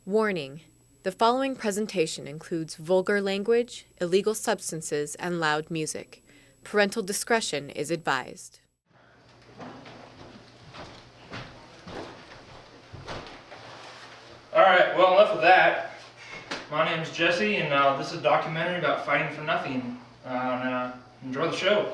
Warning: the following presentation includes vulgar language, illegal substances, and loud music. Parental discretion is advised. Alright, well, enough of that. My name's Jesse, and this is a documentary about fighting for nothing. Enjoy the show.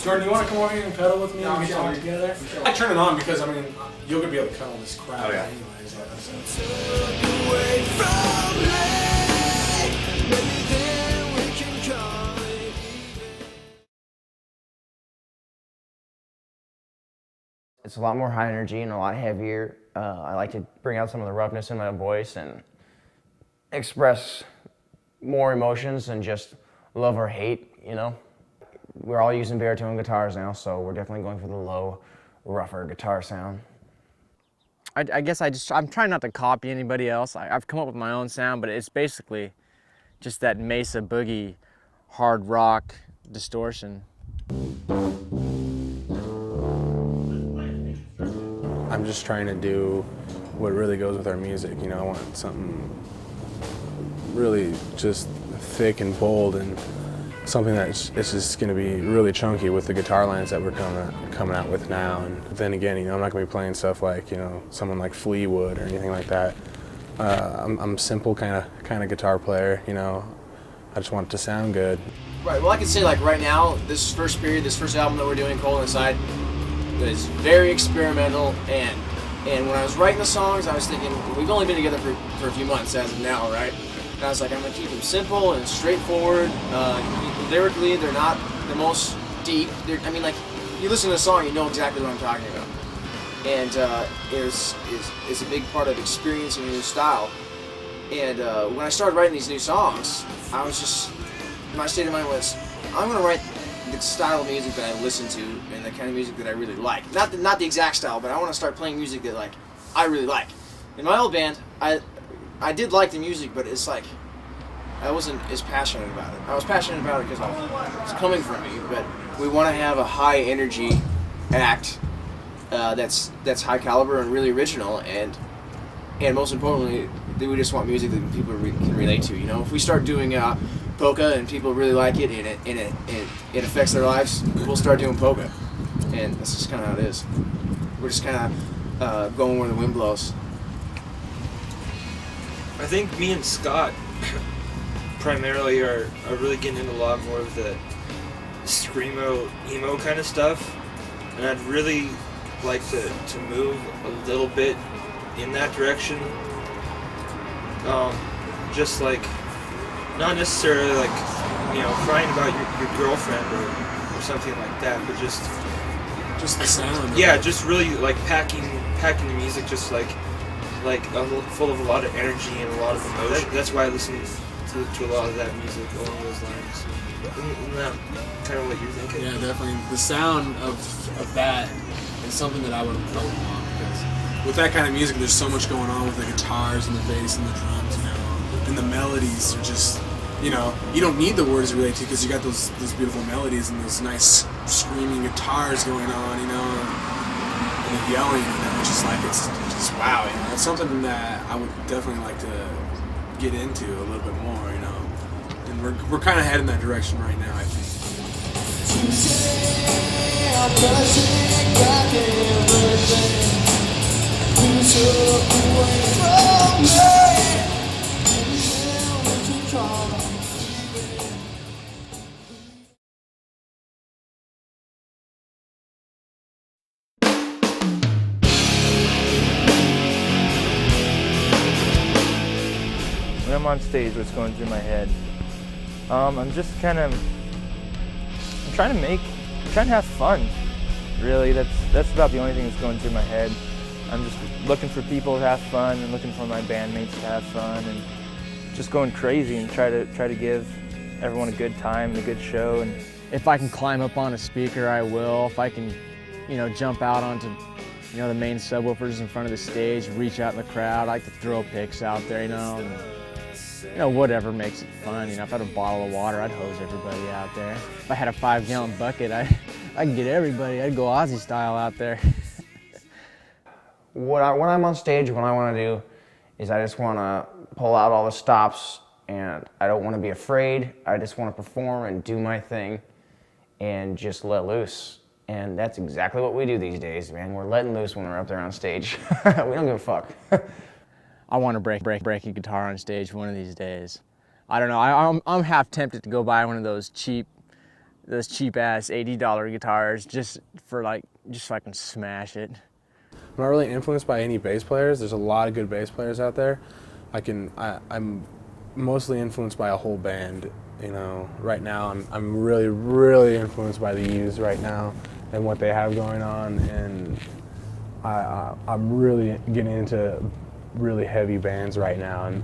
Jordan, you want to come over here and pedal with me and we can talk together? I turn it on because, I mean, you're going to be able to cut all this crap anyways. It's a lot more high energy and a lot heavier. I like to bring out some of the roughness in my voice and express more emotions than just love or hate, you know? We're all using baritone guitars now, so we're definitely going for the low, rougher guitar sound. I guess I'm trying not to copy anybody else. I've come up with my own sound, but it's basically just that Mesa Boogie hard rock distortion. I'm just trying to do what really goes with our music, you know? I want something really just thick and bold and something that's just going to be really chunky with the guitar lines that we're coming out with now. And then again, you know, I'm not going to be playing stuff like, you know, someone like Fleetwood or anything like that. I'm a simple kind of guitar player, you know. I just want it to sound good. Right. Well, I can say like right now, this first album that we're doing, Cold Inside, is very experimental. And when I was writing the songs, I was thinking we've only been together for a few months as of now, right? And I was like, I'm gonna keep them simple and straightforward. Lyrically, they're not the most deep. I mean, like, you listen to the song, you know exactly what I'm talking about. And it's a big part of experiencing a new style. And when I started writing these new songs, my state of mind was, I'm gonna write the style of music that I listen to and the kind of music that I really like. Not the exact style, but I want to start playing music that like I really like. In my old band, I did like the music, but it's like I wasn't as passionate about it. I was passionate about it because it's coming from me, but we want to have a high energy act that's high caliber and really original, and most importantly, we just want music that people can relate to. You know, if we start doing polka and people really like it and it affects their lives, we'll start doing polka, and that's just kind of how it is. We're just kind of going where the wind blows. I think me and Scott primarily are really getting into a lot more of the screamo, emo kind of stuff, and I'd really like to move a little bit in that direction. Just like, not necessarily like, you know, crying about your girlfriend or something like that, but just the sound. Yeah, just really like packing the music just like full of a lot of energy and a lot of emotion. That's why I listen to a lot of that music along those lines. Isn't that kind of what you're thinking? Yeah, definitely. The sound of that is something that I would want, because with that kind of music, there's so much going on with the guitars and the bass and the drums, you know, and the melodies are just you know, you don't need the words to relate to because you got those beautiful melodies and those nice screaming guitars going on, you know, and the yelling, you know, it's just wow, you know. It's something that I would definitely like to get into a little bit more, you know. And we're kind of heading that direction right now, I think. When I'm on stage, what's going through my head? I'm just I'm trying to have fun. Really, that's about the only thing that's going through my head. I'm just looking for people to have fun and looking for my bandmates to have fun and just going crazy and try to give everyone a good time and a good show. And if I can climb up on a speaker, I will. If I can, you know, jump out onto, you know, the main subwoofers in front of the stage, reach out in the crowd, I like to throw picks out there, you know. And, you know, whatever makes it fun. You know, if I had a bottle of water, I'd hose everybody out there. If I had a 5-gallon bucket, I'd get everybody. I'd go Aussie style out there. When I'm on stage, what I want to do is I just want to pull out all the stops, and I don't want to be afraid. I just want to perform and do my thing and just let loose. And that's exactly what we do these days, man. We're letting loose when we're up there on stage. We don't give a fuck. I want to break a guitar on stage one of these days. I don't know. I'm half tempted to go buy one of those cheap ass $80 guitars just so I can smash it. I'm not really influenced by any bass players. There's a lot of good bass players out there. I'm mostly influenced by a whole band. You know, right now I'm really influenced by the Used right now and what they have going on, and I'm really getting into really heavy bands right now, and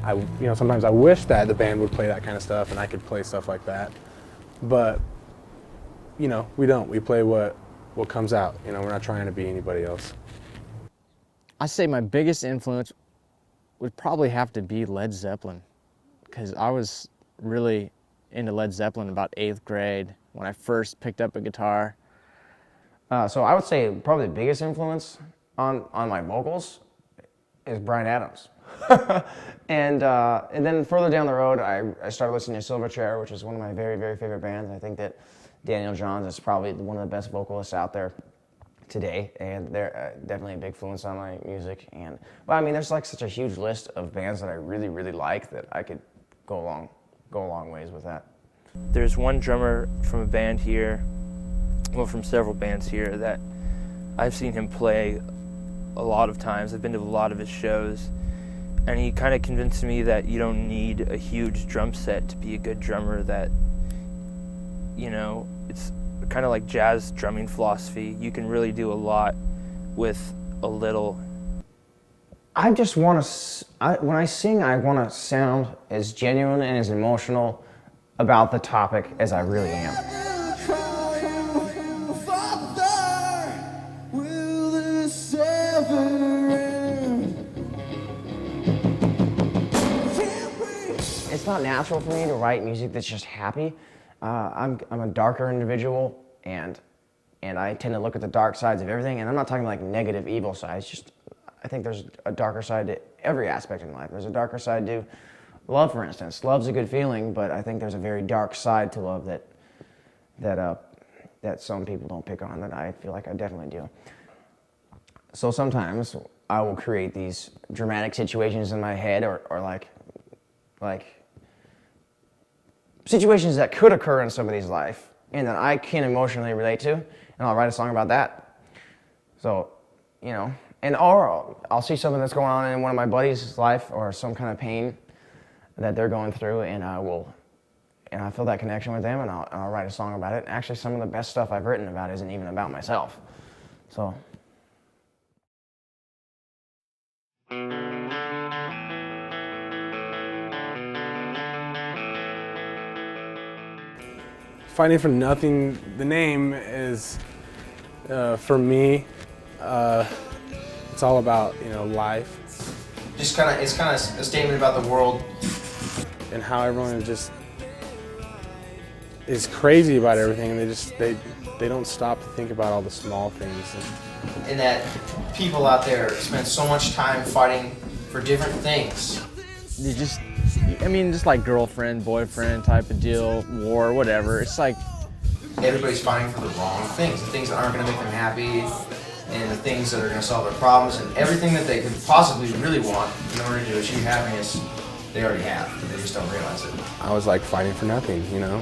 sometimes I wish that the band would play that kind of stuff and I could play stuff like that, but you know, we don't. We play what comes out. You know, we're not trying to be anybody else. I say my biggest influence would probably have to be Led Zeppelin, because I was really into Led Zeppelin about 8th grade when I first picked up a guitar. So I would say probably the biggest influence on my vocals is Bryan Adams. And then further down the road, I started listening to Silverchair, which is one of my very, very favorite bands. I think that Daniel Johns is probably one of the best vocalists out there today, and they're definitely a big influence on my music. But I mean, there's like such a huge list of bands that I really, really like that I could go a long ways with that. there's one drummer from a band here, well, from several bands here, that I've seen him play a lot of times. I've been to a lot of his shows, and he kind of convinced me that you don't need a huge drum set to be a good drummer, that, you know, it's kind of like jazz drumming philosophy. You can really do a lot with a little. I just want to, when I sing, I want to sound as genuine and as emotional about the topic as I really am. It's not natural for me to write music that's just happy. I'm a darker individual, and I tend to look at the dark sides of everything, and I'm not talking like negative, evil sides, just I think there's a darker side to every aspect in life. There's a darker side to love, for instance. Love's a good feeling, but I think there's a very dark side to love that some people don't pick on, that I feel like I definitely do. So sometimes I will create these dramatic situations in my head, or like situations that could occur in somebody's life and that I can emotionally relate to, and I'll write a song about that. So, you know, or I'll see something that's going on in one of my buddies' life, or some kind of pain that they're going through, and I feel that connection with them, and I'll write a song about it. Actually, some of the best stuff I've written about isn't even about myself. So. Fighting for Nothing, the name is, for me, it's all about, you know, life. It's kind of a statement about the world. And how everyone is just is crazy about everything, and they don't stop to think about all the small things. And that people out there spend so much time fighting for different things. You just, I mean, just like girlfriend, boyfriend type of deal, war, whatever. It's like Everybody's fighting for the wrong things, the things that aren't going to make them happy, and the things that are going to solve their problems, and everything that they could possibly really want in order to achieve happiness, they already have. They just don't realize it. I was like fighting for nothing, you know?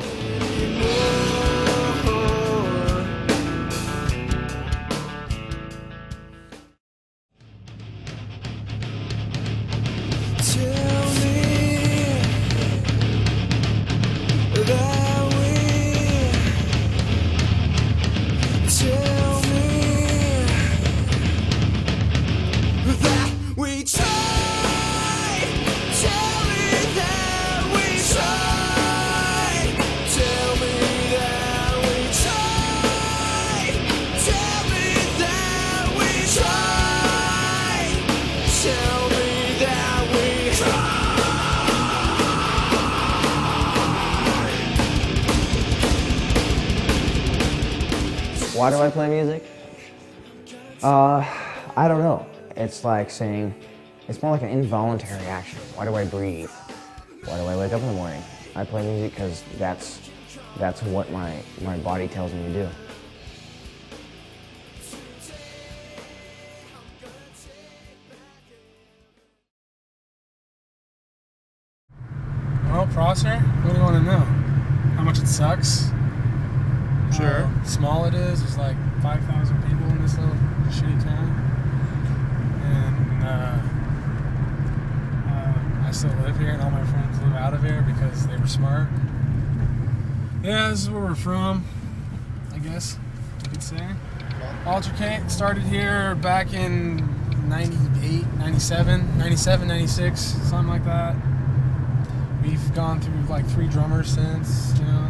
Why do I play music? I don't know. It's like saying, it's more like an involuntary action. Why do I breathe? Why do I wake up in the morning? I play music because that's what my body tells me to do. Well, Prosser, what do you want to know? How much it sucks? Sure. How small it is. There's like 5,000 people in this little shitty town. And I still live here, and all my friends live out of here because they were smart. Yeah, this is where we're from, I guess you could say. Altercate started here back in 98, 97, 96, something like that. We've gone through like 3 drummers since, you know,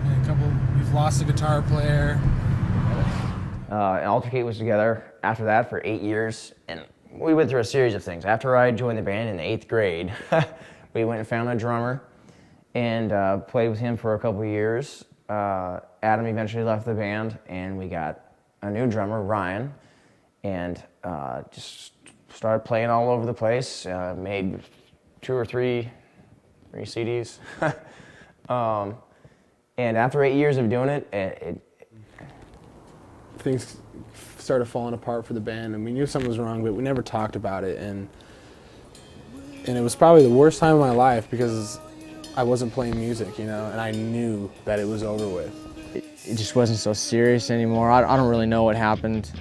and we've lost a guitar player. And Altercate was together after that for 8 years, and we went through a series of things. After I joined the band in the 8th grade, we went and found a drummer and played with him for a couple years. Adam eventually left the band, and we got a new drummer, Ryan, and just started playing all over the place. Made 2 or 3 CDs. And after 8 years of doing it, Things started falling apart for the band, and we knew something was wrong, but we never talked about it. And it was probably the worst time of my life because I wasn't playing music, you know, and I knew that it was over with. it just wasn't so serious anymore. I don't really know what happened.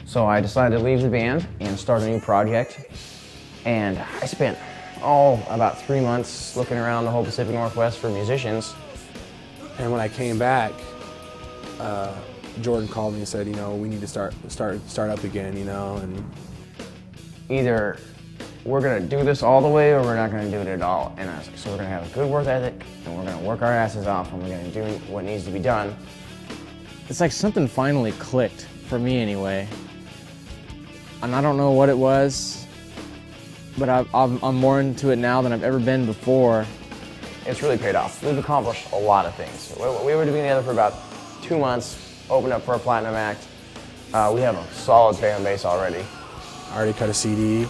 So I decided to leave the band and start a new project. And I spent, about 3 months looking around the whole Pacific Northwest for musicians. And when I came back, Jordan called me and said, you know, we need to start up again, you know, and Either we're gonna do this all the way or we're not gonna do it at all. And I was like, so we're gonna have a good work ethic and we're gonna work our asses off and we're gonna do what needs to be done. It's like something finally clicked, for me anyway. And I don't know what it was, but I'm more into it now than I've ever been before. It's really paid off. We've accomplished a lot of things. We were together for about 2 months, opened up for a platinum act. We have a solid fan base already. I already cut a CD,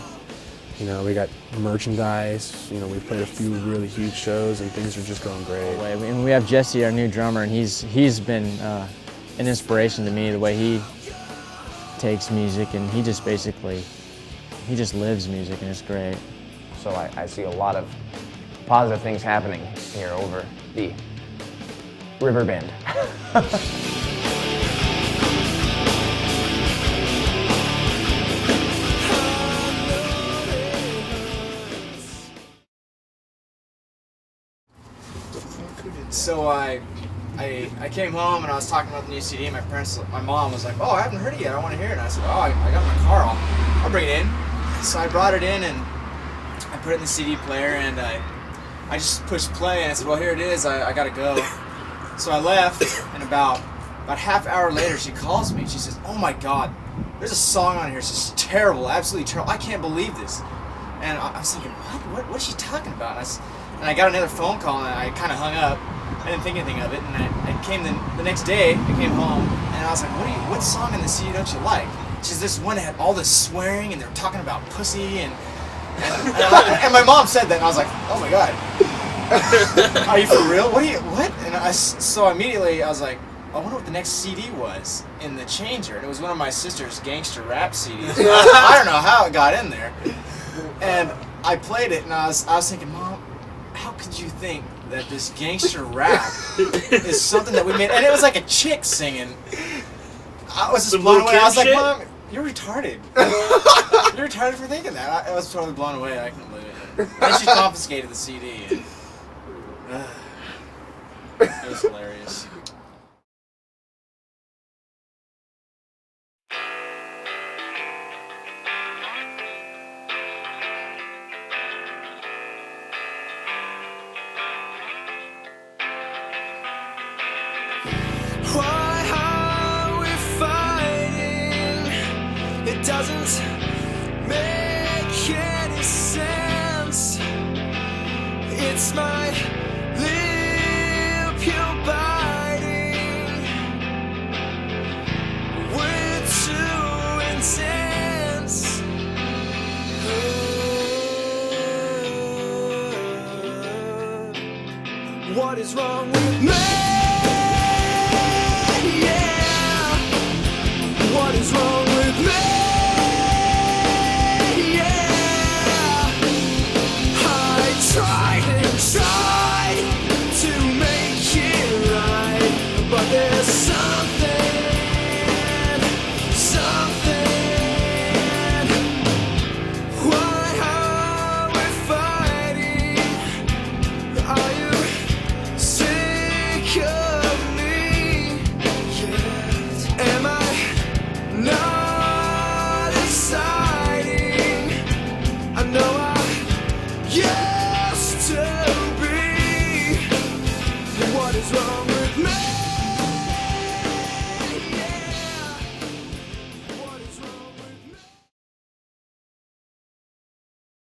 you know, we got merchandise, you know, we played a few really huge shows and things are just going great. And we have Jesse, our new drummer, and he's been an inspiration to me, the way he takes music, and he just lives music, and it's great. So I see a lot of positive things happening here over the River Bend. So I came home and I was talking about the new CD, and my mom was like, "Oh, I haven't heard it yet. I want to hear it." And I said, "Oh, I got my car. I'll bring it in." So I brought it in and I put it in the CD player, and I just pushed play, and I said, "Well, here it is. I gotta go." So I left, and about half hour later, she calls me. She says, "Oh my God, there's a song on here. It's just terrible, absolutely terrible. I can't believe this." And I was thinking, what's she talking about? And I got another phone call, and I kind of hung up. I didn't think anything of it, and I came the next day. I came home, and I was like, "What song in the CD don't you like?" She said, "This one that had all this swearing, and they were talking about pussy, and my mom said that, and I was like, "Oh my god, are you for real? What?" And so immediately I was like, "I wonder what the next CD was in the changer," and it was one of my sister's gangster rap CDs. I don't know how it got in there, and I played it, and I was thinking, "Mom, how could you think that this gangster rap is something that we made?" And it was like a chick singing. I was just blown away. I was like, "Mom, you're retarded. You're retarded for thinking that." I was totally blown away. I couldn't believe it. And she confiscated the CD. And, it was hilarious. Why are we fighting? It doesn't make any sense. It's my lip you're biting. We're too intense. What is wrong with me?